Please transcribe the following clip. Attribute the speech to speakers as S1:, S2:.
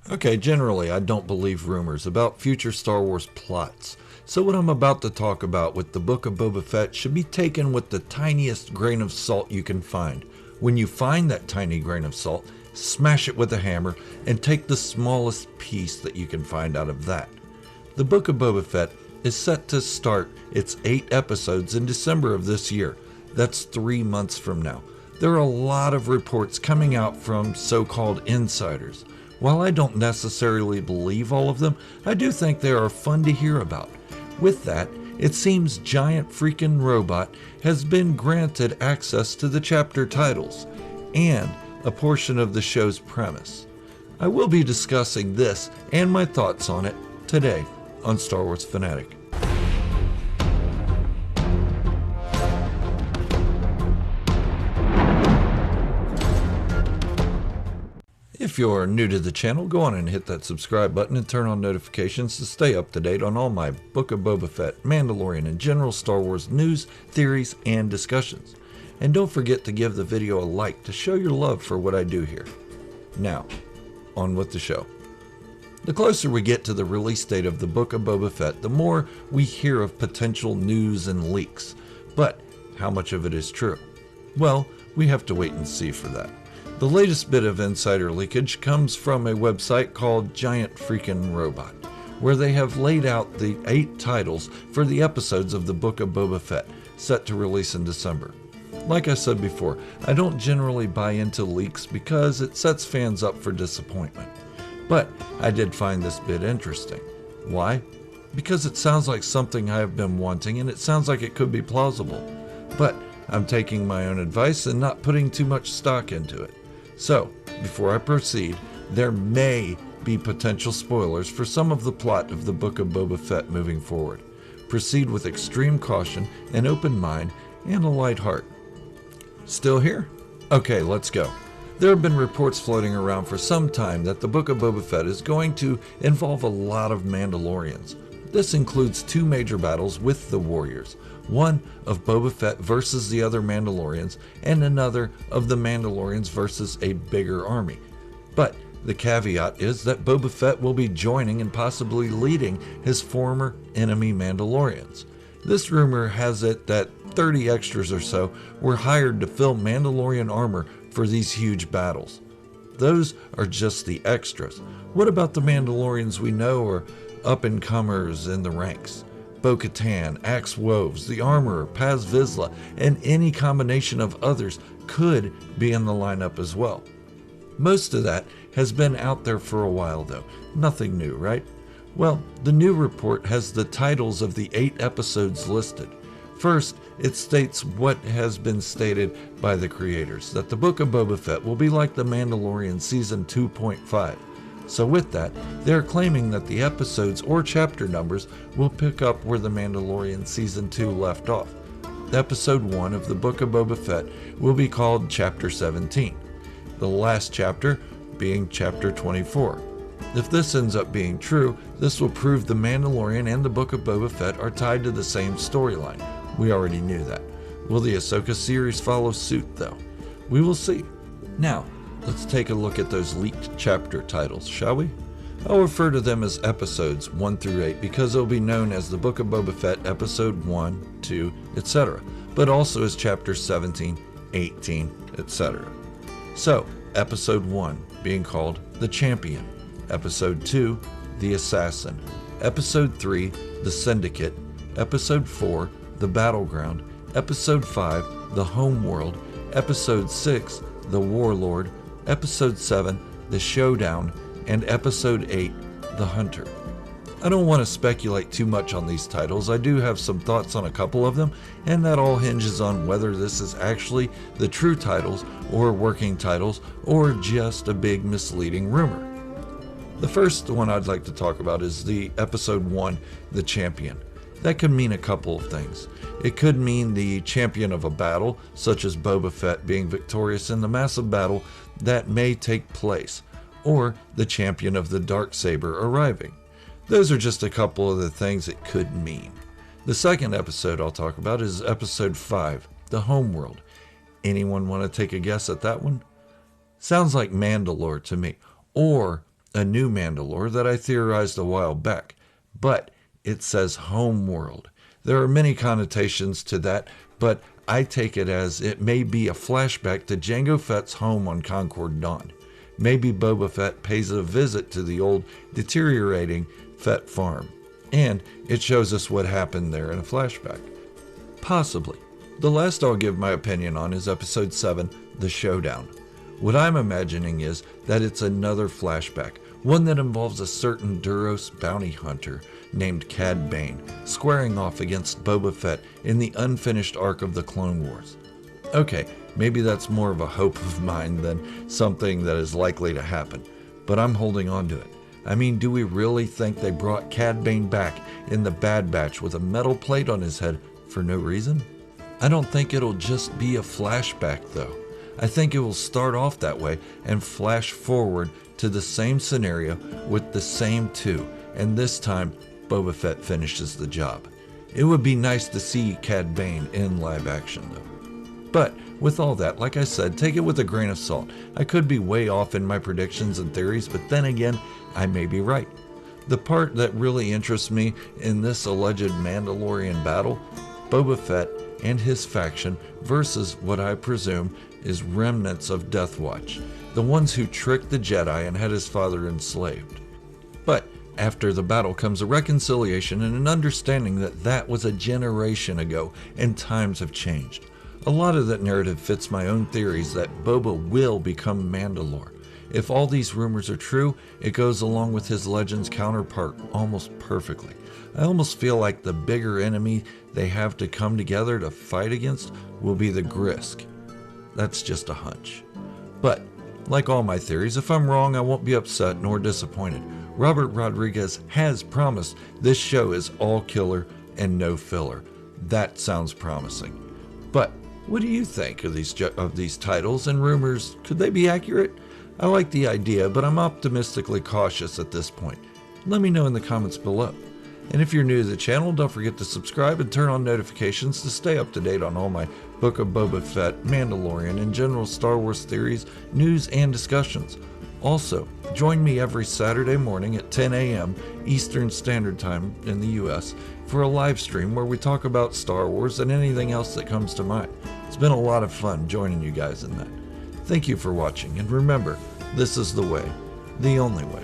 S1: Okay, generally, I don't believe rumors about future Star Wars plots. So what I'm about to talk about with the Book of Boba Fett should be taken with the tiniest grain of salt you can find. When you find that tiny grain of salt, smash it with a hammer and take the smallest piece that you can find out of that. The Book of Boba Fett is set to start its 8 episodes in December of this year. That's 3 months from now. There are a lot of reports coming out from so-called insiders. While I don't necessarily believe all of them, I do think they are fun to hear about. With that, it seems Giant Freaking Robot has been granted access to the chapter titles and a portion of the show's premise. I will be discussing this and my thoughts on it today on Star Wars Fanatic. If you're new to the channel, go on and hit that subscribe button and turn on notifications to stay up to date on all my Book of Boba Fett, Mandalorian, and general Star Wars news, theories, and discussions. And don't forget to give the video a like to show your love for what I do here. Now, on with the show. The closer we get to the release date of the Book of Boba Fett, the more we hear of potential news and leaks. But how much of it is true? Well, we have to wait and see for that. The latest bit of insider leakage comes from a website called Giant Freaking Robot, where they have laid out the 8 titles for the episodes of the Book of Boba Fett, set to release in December. Like I said before, I don't generally buy into leaks because it sets fans up for disappointment. But I did find this bit interesting. Why? Because it sounds like something I have been wanting and it sounds like it could be plausible. But I'm taking my own advice and not putting too much stock into it. So, before I proceed, there may be potential spoilers for some of the plot of the Book of Boba Fett moving forward. Proceed with extreme caution, an open mind, and a light heart. Still here? Okay, let's go. There have been reports floating around for some time that the Book of Boba Fett is going to involve a lot of Mandalorians. This includes 2 major battles with the Warriors, one of Boba Fett versus the other Mandalorians, and another of the Mandalorians versus a bigger army. But the caveat is that Boba Fett will be joining and possibly leading his former enemy Mandalorians. This rumor has it that 30 extras or so were hired to fill Mandalorian armor for these huge battles. Those are just the extras. What about the Mandalorians we know are up-and-comers in the ranks? Bo-Katan, Axe Woves, the Armorer, Paz Vizsla, and any combination of others could be in the lineup as well. Most of that has been out there for a while though. Nothing new, right? Well, the new report has the titles of the 8 episodes listed. First, it states what has been stated by the creators, that the Book of Boba Fett will be like The Mandalorian Season 2.5. So with that, they are claiming that the episodes or chapter numbers will pick up where The Mandalorian Season 2 left off. Episode 1 of the Book of Boba Fett will be called Chapter 17, the last chapter being Chapter 24. If this ends up being true, this will prove The Mandalorian and the Book of Boba Fett are tied to the same storyline. We already knew that. Will the Ahsoka series follow suit though? We will see. Now, let's take a look at those leaked chapter titles, shall we? I'll refer to them as episodes 1 through 8 because they'll be known as the Book of Boba Fett episode 1, 2, etc., but also as chapters 17, 18, etc. So, episode 1 being called The Champion, episode 2, The Assassin, episode 3, The Syndicate, episode 4, The Battleground, episode 5, The Homeworld, episode 6, The Warlord, episode 7, The Showdown, and episode 8, The Hunter. I don't want to speculate too much on these titles. I do have some thoughts on a couple of them, and that all hinges on whether this is actually the true titles or working titles or just a big misleading rumor. The first one I'd like to talk about is the episode 1, The Champion. That could mean a couple of things. It could mean the champion of a battle, such as Boba Fett being victorious in the massive battle that may take place, or the champion of the dark saber arriving. Those are just a couple of the things it could mean. The second episode I'll talk about is episode 5, The Homeworld. Anyone want to take a guess at that one? Sounds like Mandalore to me, or a new Mandalore that I theorized a while back, but it says homeworld. There are many connotations to that, but I take it as it may be a flashback to Jango Fett's home on Concord Dawn. Maybe Boba Fett pays a visit to the old, deteriorating Fett farm, and it shows us what happened there in a flashback. Possibly. The last I'll give my opinion on is Episode 7, The Showdown. What I'm imagining is that it's another flashback, one that involves a certain Duros bounty hunter named Cad Bane squaring off against Boba Fett in the unfinished arc of the Clone Wars. Okay, maybe that's more of a hope of mine than something that is likely to happen, but I'm holding on to it. I mean, do we really think they brought Cad Bane back in the Bad Batch with a metal plate on his head for no reason? I don't think it'll just be a flashback though. I think it will start off that way and flash forward to the same scenario with the same two, and this time Boba Fett finishes the job. It would be nice to see Cad Bane in live action though. But with all that, like I said, take it with a grain of salt. I could be way off in my predictions and theories, but then again, I may be right. The part that really interests me in this alleged Mandalorian battle, Boba Fett and his faction versus what I presume is remnants of Death Watch, the ones who tricked the Jedi and had his father enslaved. But after the battle comes a reconciliation and an understanding that that was a generation ago and times have changed. A lot of that narrative fits my own theories that Boba will become Mandalore. If all these rumors are true, it goes along with his Legends counterpart almost perfectly. I almost feel like the bigger enemy they have to come together to fight against will be the Grisk. That's just a hunch. But, like all my theories, if I'm wrong, I won't be upset nor disappointed. Robert Rodriguez has promised this show is all killer and no filler. That sounds promising. But, what do you think of these titles and rumors? Could they be accurate? I like the idea, but I'm optimistically cautious at this point. Let me know in the comments below. And if you're new to the channel, don't forget to subscribe and turn on notifications to stay up to date on all my Book of Boba Fett, Mandalorian, and general Star Wars theories, news, and discussions. Also, join me every Saturday morning at 10 a.m. Eastern Standard Time in the US for a live stream where we talk about Star Wars and anything else that comes to mind. It's been a lot of fun joining you guys in that. Thank you for watching, and remember, this is the way, the only way.